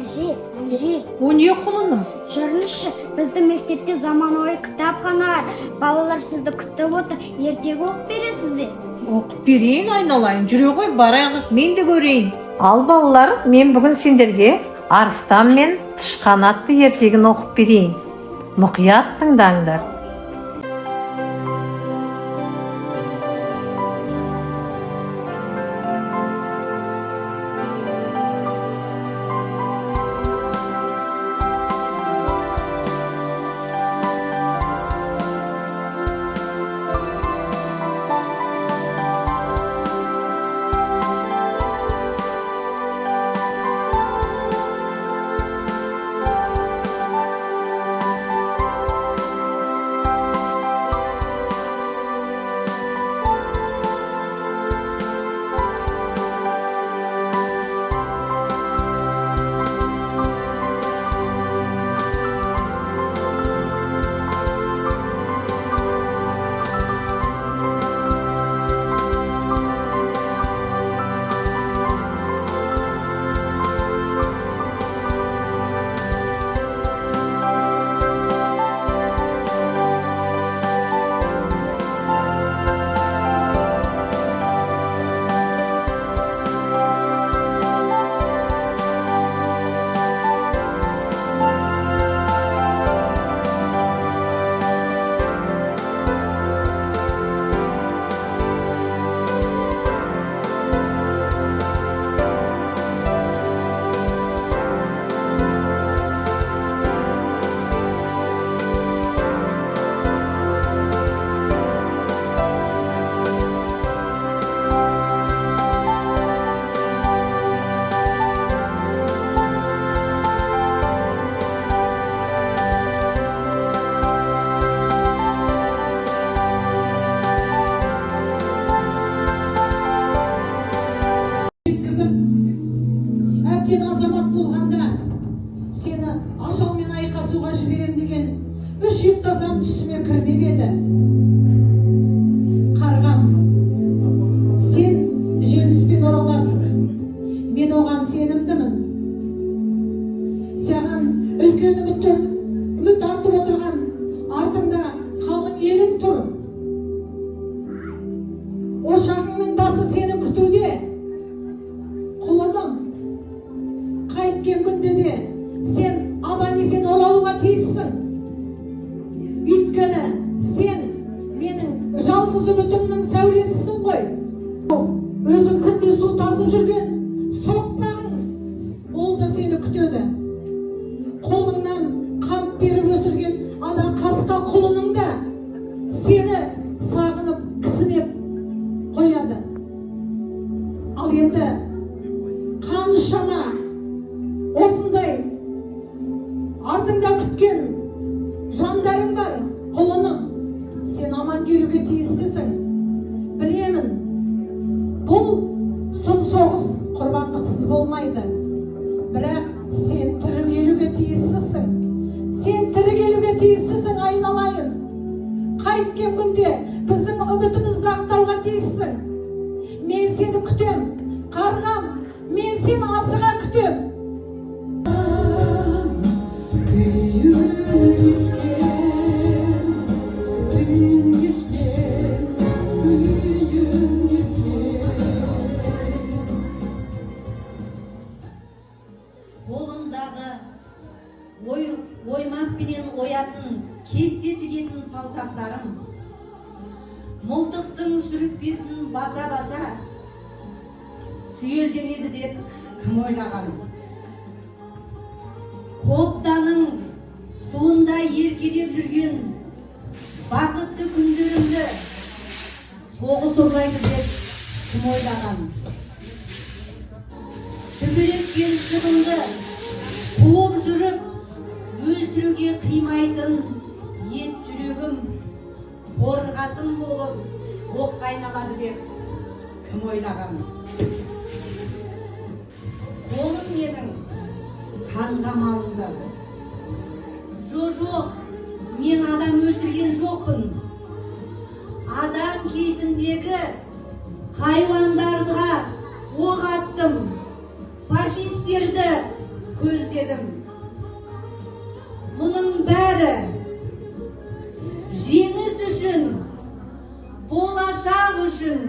Әже. О не құлыным? Жүріңізші, біздің мектепте заманауи кітапхана бар. Балалар сізді күтіп отыр. Ертегі оқып бересіз бе? Оқып берейін айналайын. Жүре ғой, барайық, мен де көрейін. Ал балалар, мен бүгін сендерге Арыстан мен Тышқан атты ертегін оқып берейін. Мұқият тыңдаңдар. Әбден азамат болғанда сені ажалмен айқасуға жіберем деген үш ұйықтасам түсіме кірмеп еді. Қарғам, сен желіспен ораласың. Мен оған сенімдімін. Саған үлкен үміт артып отырған артыңда қалың елің тұр. Ошағыңның басы сені күтуде. Құлыным, қайткен күнде де сен аман есен оралуға тиіссің. Өйткені сен менің жалғыз үмітімнің сәулесісің ғой. Өзің күнде су тасып жүрген соқпағың, ол да сені күтеді. Қолыңнан қамп беріп өсірген ана қасқа құлының да сені сағынып кісінеп қояды. Ал енді қаншама осындай артыңда күткен жандарың бар, құлыным. Сен аман келуге тиістісің. Білемін, бұл сын соғыс құрбандықсыз болмайды. Бірақ сен тірі келуге тиістісің. Сен тірі келуге тиістісің, айналайын. Қайткен күнде біздің үмітімізді ақтауға тиіссің. Мен сені күтем, қарғам. Мен сені асыға күтем. Қолымдағы оймақпенен оятын, кесте тігетін саусақтарым, мылтықтың жүріппесін баса-баса сүйелденеді деп кім ойлаған? Қобданың суында еркелеп жүрген бақытты күндерімді соғыс ұрлайды деп кім ойлаған? Шүберекпен шығынды қуып жүріп өлтіруге қимайтын ет жүрегім қорғасын болып оққа айналады деп кім ойлаған? Қолым менің қанға малынды. Жоқ, мен адам өлтірген жоқпын. Адам кейпіндегі хайуандарға оқ аттым. Фашистерді көздедім. Мұның бәрі жеңіс үшін, болашақ үшін,